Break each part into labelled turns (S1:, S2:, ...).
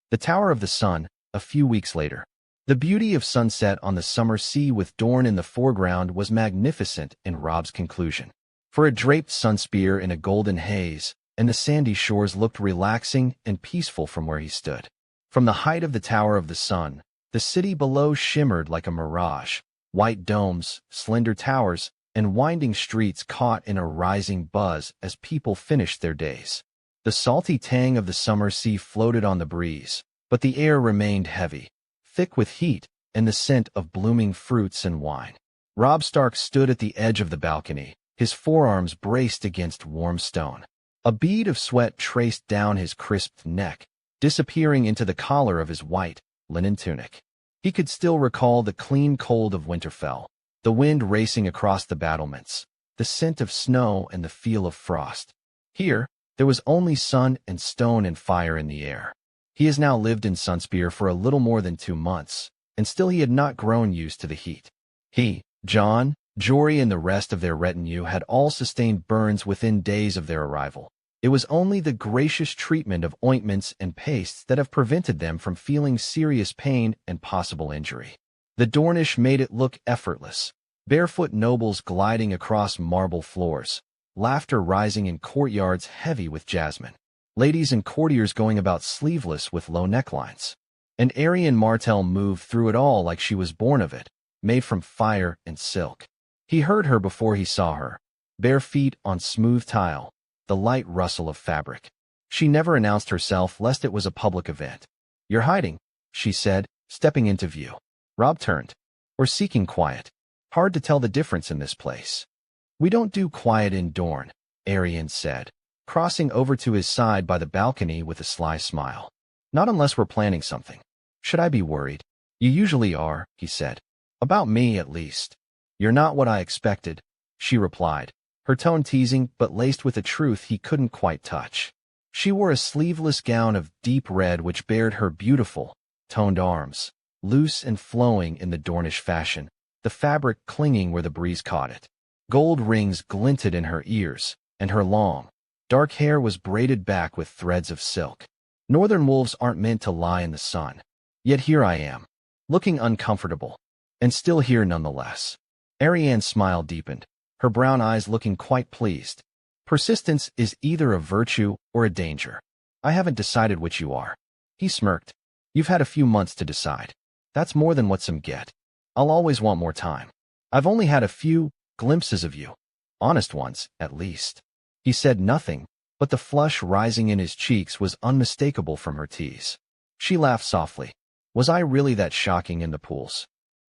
S1: The Tower of the Sun, a few weeks later. The beauty of sunset on the summer sea with Dorne in the foreground was magnificent in Robb's conclusion. For a draped Sunspear in a golden haze, and the sandy shores looked relaxing and peaceful from where he stood. From the height of the Tower of the Sun, the city below shimmered like a mirage, white domes, slender towers, and winding streets caught in a rising buzz as people finished their days. The salty tang of the summer sea floated on the breeze, but the air remained heavy, thick with heat and the scent of blooming fruits and wine. Robb Stark stood at the edge of the balcony, his forearms braced against warm stone. A bead of sweat traced down his crisped neck, disappearing into the collar of his white, linen tunic. He could still recall the clean cold of Winterfell, the wind racing across the battlements, the scent of snow and the feel of frost. Here, there was only sun and stone and fire in the air. He has now lived in Sunspear for a little more than 2 months, and still he had not grown used to the heat. He, Jon, Jory, and the rest of their retinue had all sustained burns within days of their arrival. It was only the gracious treatment of ointments and pastes that have prevented them from feeling serious pain and possible injury. The Dornish made it look effortless, barefoot nobles gliding across marble floors, laughter rising in courtyards heavy with jasmine, ladies and courtiers going about sleeveless with low necklines. And Arianne Martell moved through it all like she was born of it, made from fire and silk. He heard her before he saw her, bare feet on smooth tile, the light rustle of fabric. She never announced herself lest it was a public event. "You're hiding," she said, stepping into view. Robb turned. "Or seeking quiet. Hard to tell the difference in this place." "We don't do quiet in Dorne," Arianne said, crossing over to his side by the balcony with a sly smile. "Not unless we're planning something." "Should I be worried?" "You usually are," he said. "About me, at least." "You're not what I expected," she replied, her tone teasing but laced with a truth he couldn't quite touch. She wore a sleeveless gown of deep red which bared her beautiful, toned arms, loose and flowing in the Dornish fashion, the fabric clinging where the breeze caught it. Gold rings glinted in her ears, and her long, dark hair was braided back with threads of silk. Northern wolves aren't meant to lie in the sun. Yet here I am, looking uncomfortable, and still here nonetheless. Arianne's smile deepened, her brown eyes looking quite pleased. "Persistence is either a virtue or a danger. I haven't decided which you are." He smirked. "You've had a few months to decide. That's more than what some get. I'll always want more time. I've only had a few glimpses of you. Honest ones, at least." He said nothing, but the flush rising in his cheeks was unmistakable from her tease. She laughed softly. "Was I really that shocking in the pools?"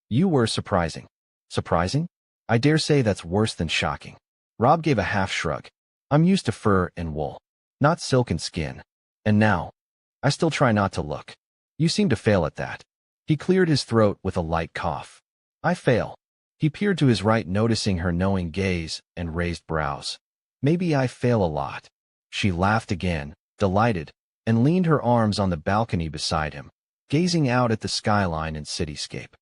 S1: "You were surprising." "Surprising? I dare say that's worse than shocking." Robb gave a half shrug. "I'm used to fur and wool, not silk and skin. And now, I still try not to look. You seem to fail at that." He cleared his throat with a light cough. "I fail." He peered to his right, noticing her knowing gaze and raised brows. "Maybe I fail a lot." She laughed again, delighted, and leaned her arms on the balcony beside him, gazing out at the skyline and cityscape.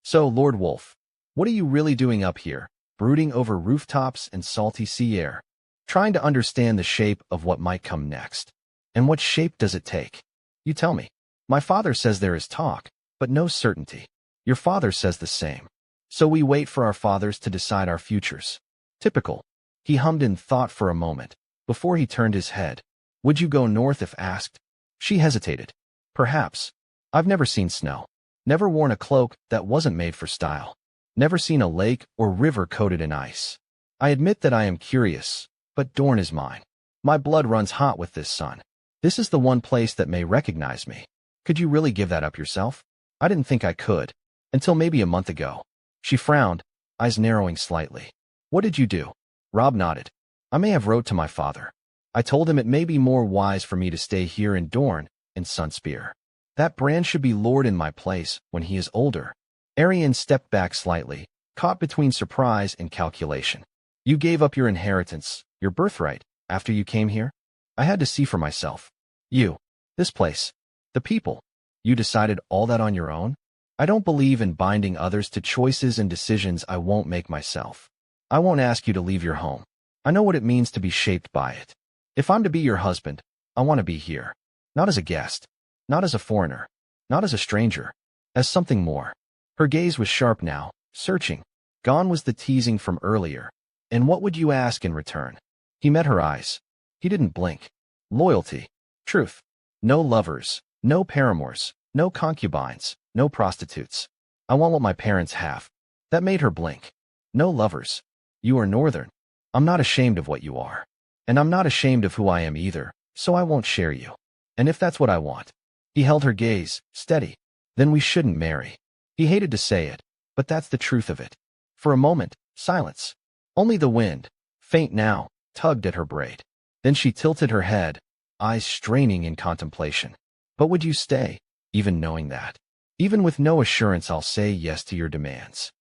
S1: "So, Lord Wolf, what are you really doing up here, brooding over rooftops and salty sea air, trying to understand the shape of what might come next? And what shape does it take? You tell me. My father says there is talk, but no certainty. Your father says the same. So we wait for our fathers to decide our futures. Typical." He hummed in thought for a moment, before he turned his head. "Would you go north if asked?" She hesitated. "Perhaps. I've never seen snow. Never worn a cloak that wasn't made for style. Never seen a lake or river coated in ice. I admit that I am curious, but Dorne is mine. My blood runs hot with this sun. This is the one place that may recognize me. Could you really give that up yourself?" "I didn't think I could, until maybe a month ago." She frowned, eyes narrowing slightly. "What did you do?" Robb nodded. "I may have wrote to my father. I told him it may be more wise for me to stay here in Dorne, in Sunspear. That Bran should be lord in my place when he is older." Arianne stepped back slightly, caught between surprise and calculation. "You gave up your inheritance, your birthright, after you came here?" "I had to see for myself." "You, this place, the people. You decided all that on your own?" "I don't believe in binding others to choices and decisions I won't make myself. I won't ask you to leave your home. I know what it means to be shaped by it. If I'm to be your husband, I want to be here, not as a guest." Not as a foreigner. Not as a stranger. As something more. Her gaze was sharp now, searching. Gone was the teasing from earlier. And what would you ask in return? He met her eyes. He didn't blink. Loyalty. Truth. No lovers. No paramours. No concubines. No prostitutes. I want what my parents have. That made her blink. No lovers. You are northern. I'm not ashamed of what you are. And I'm not ashamed of who I am either, so I won't share you. And if that's what I want. He held her gaze, steady. Then we shouldn't marry. He hated to say it, but that's the truth of it. For a moment, silence. Only the wind, faint now, tugged at her braid. Then she tilted her head, eyes straining in contemplation. But would you stay, even knowing that? Even with no assurance I'll say yes to your demands.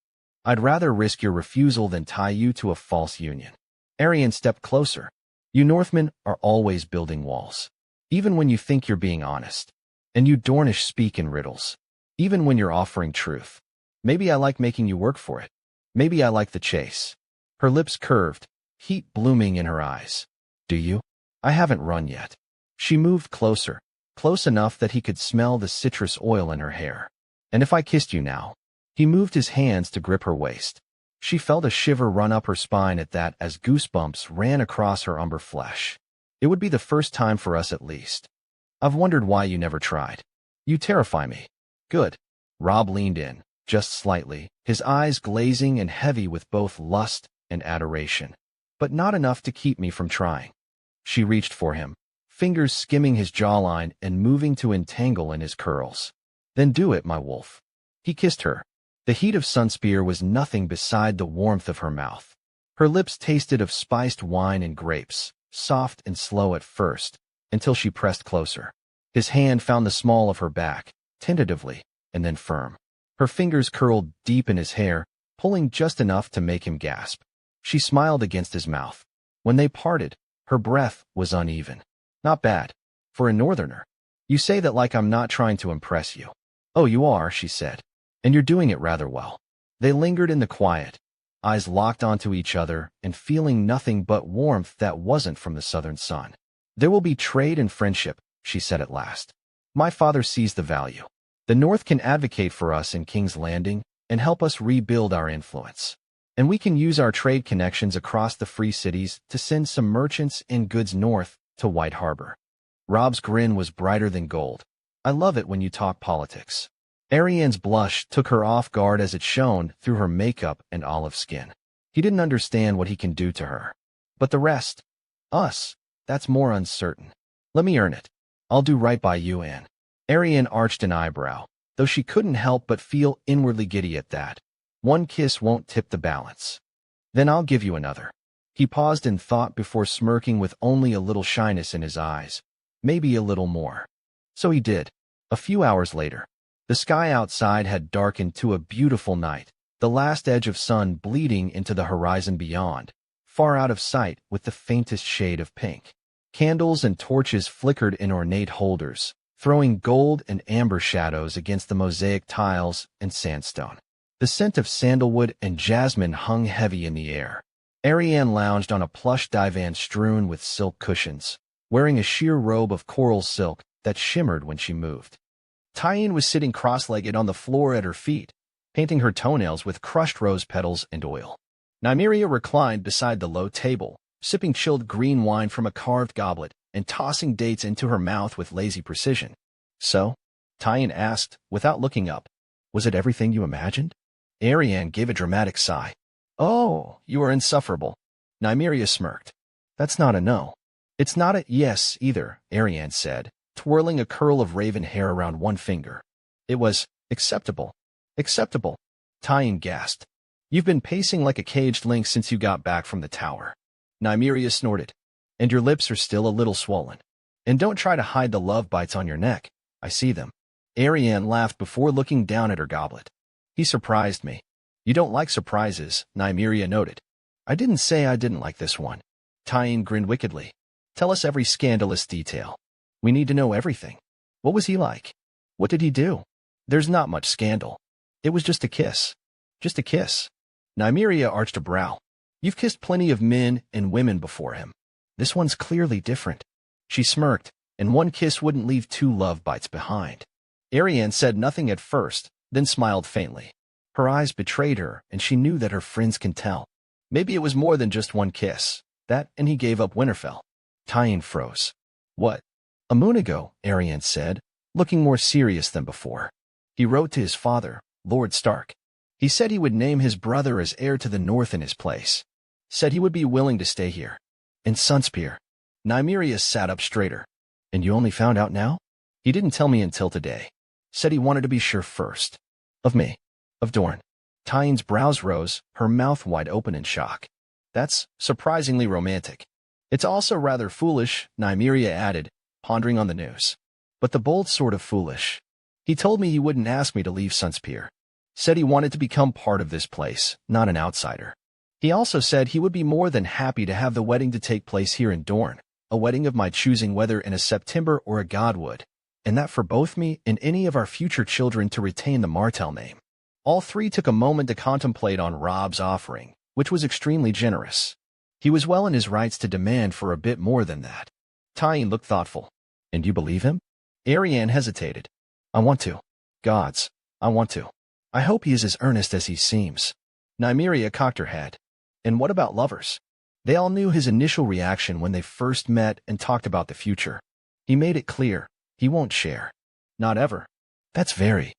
S1: I'd rather risk your refusal than tie you to a false union. Arryn stepped closer. You Northmen are always building walls. Even when you think you're being honest. And you Dornish speak in riddles. Even when you're offering truth. Maybe I like making you work for it. Maybe I like the chase. Her lips curved, heat blooming in her eyes. Do you? I haven't run yet. She moved closer, close enough that he could smell the citrus oil in her hair. And if I kissed you now? He moved his hands to grip her waist. She felt a shiver run up her spine at that as goosebumps ran across her umber flesh. It would be the first time for us at least. I've wondered why you never tried. You terrify me. Good. Robb leaned in, just slightly, his eyes glazing and heavy with both lust and adoration. But not enough to keep me from trying. She reached for him, fingers skimming his jawline and moving to entangle in his curls. Then do it, my wolf. He kissed her. The heat of Sunspear was nothing beside the warmth of her mouth. Her lips tasted of spiced wine and grapes, soft and slow at first, until she pressed closer. His hand found the small of her back, tentatively, and then firm. Her fingers curled deep in his hair, pulling just enough to make him gasp. She smiled against his mouth. When they parted, her breath was uneven. Not bad. For a northerner. You say that like I'm not trying to impress you. Oh, you are, she said. And you're doing it rather well. They lingered in the quiet, eyes locked onto each other and feeling nothing but warmth that wasn't from the southern sun. There will be trade and friendship, she said at last. My father sees the value. The North can advocate for us in King's Landing and help us rebuild our influence. And we can use our trade connections across the free cities to send some merchants and goods north to White Harbor. Robb's grin was brighter than gold. I love it when you talk politics. Arryn's blush took her off guard as it shone through her makeup and olive skin. He didn't understand what he can do to her. But the rest, us, that's more uncertain. Let me earn it. I'll do right by you, Anne. Arryn arched an eyebrow, though she couldn't help but feel inwardly giddy at that. One kiss won't tip the balance. Then I'll give you another. He paused in thought before smirking with only a little shyness in his eyes. Maybe a little more. So he did. A few hours later. The sky outside had darkened to a beautiful night, the last edge of sun bleeding into the horizon beyond, far out of sight with the faintest shade of pink. Candles and torches flickered in ornate holders, throwing gold and amber shadows against the mosaic tiles and sandstone. The scent of sandalwood and jasmine hung heavy in the air. Arryn lounged on a plush divan strewn with silk cushions, wearing a sheer robe of coral silk that shimmered when she moved. Tyene was sitting cross-legged on the floor at her feet, painting her toenails with crushed rose petals and oil. Nymeria reclined beside the low table, sipping chilled green wine from a carved goblet and tossing dates into her mouth with lazy precision. So? Tyene asked, without looking up. Was it everything you imagined? Arryn gave a dramatic sigh. Oh, you are insufferable. Nymeria smirked. That's not a no. It's not a yes either, Arryn said, twirling a curl of raven hair around one finger. It was acceptable. Acceptable. Tyene gasped. You've been pacing like a caged lynx since you got back from the tower. Nymeria snorted. And your lips are still a little swollen. And don't try to hide the love bites on your neck. I see them. Arryn laughed before looking down at her goblet. He surprised me. You don't like surprises, Nymeria noted. I didn't say I didn't like this one. Tyene grinned wickedly. Tell us every scandalous detail. We need to know everything. What was he like? What did he do? There's not much scandal. It was just a kiss. Just a kiss. Nymeria arched a brow. You've kissed plenty of men and women before him. This one's clearly different. She smirked, and one kiss wouldn't leave two love bites behind. Arianne said nothing at first, then smiled faintly. Her eyes betrayed her, and she knew that her friends can tell. Maybe it was more than just one kiss. That, and he gave up Winterfell. Tyene froze. What? A moon ago, Arianne said, looking more serious than before. He wrote to his father, Lord Stark. He said he would name his brother as heir to the north in his place. Said he would be willing to stay here. In Sunspear. Nymeria sat up straighter. And you only found out now? He didn't tell me until today. Said he wanted to be sure first. Of me. Of Dorne. Tyene's brows rose, her mouth wide open in shock. That's surprisingly romantic. It's also rather foolish, Nymeria added, pondering on the news. But the bold sort of foolish. He told me he wouldn't ask me to leave Sunspear. Said he wanted to become part of this place, not an outsider. He also said he would be more than happy to have the wedding to take place here in Dorne, a wedding of my choosing whether in a September or a Godwood, and that for both me and any of our future children to retain the Martell name. All three took a moment to contemplate on Robb's offering, which was extremely generous. He was well in his rights to demand for a bit more than that. Tyene looked thoughtful. And you believe him? Arianne hesitated. I want to. Gods, I want to. I hope he is as earnest as he seems. Nymeria cocked her head. And what about lovers? They all knew his initial reaction when they first met and talked about the future. He made it clear, he won't share. Not ever. That's very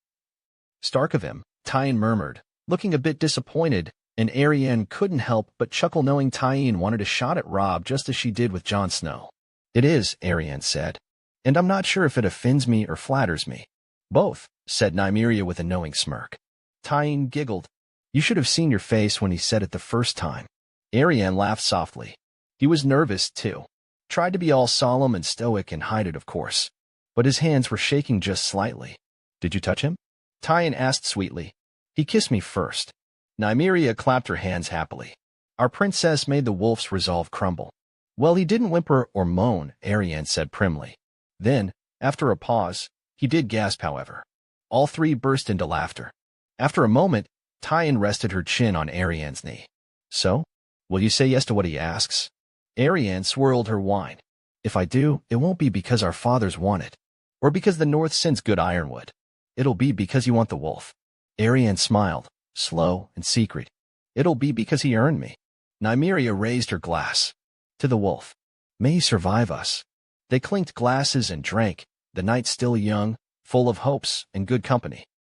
S1: Stark of him, Tyene murmured, looking a bit disappointed, and Arianne couldn't help but chuckle knowing Tyene wanted a shot at Robb just as she did with Jon Snow. It is, Arianne said. And I'm not sure if it offends me or flatters me. Both, said Nymeria with a knowing smirk. Tyene giggled. You should have seen your face when he said it the first time. Arianne laughed softly. He was nervous, too. Tried to be all solemn and stoic and hide it, of course. But his hands were shaking just slightly. Did you touch him? Tyene asked sweetly. He kissed me first. Nymeria clapped her hands happily. Our princess made the wolf's resolve crumble. Well, he didn't whimper or moan, Arianne said primly. Then, after a pause, he did gasp, however. All three burst into laughter. After a moment, Tyene rested her chin on Arianne's knee. So? Will you say yes to what he asks? Arianne swirled her wine. If I do, it won't be because our fathers want it, or because the North sends good ironwood. It'll be because you want the wolf. Arianne smiled, slow and secret. It'll be because he earned me. Nymeria raised her glass. To the wolf. May he survive us. They clinked glasses and drank, the night still young, full of hopes and good company.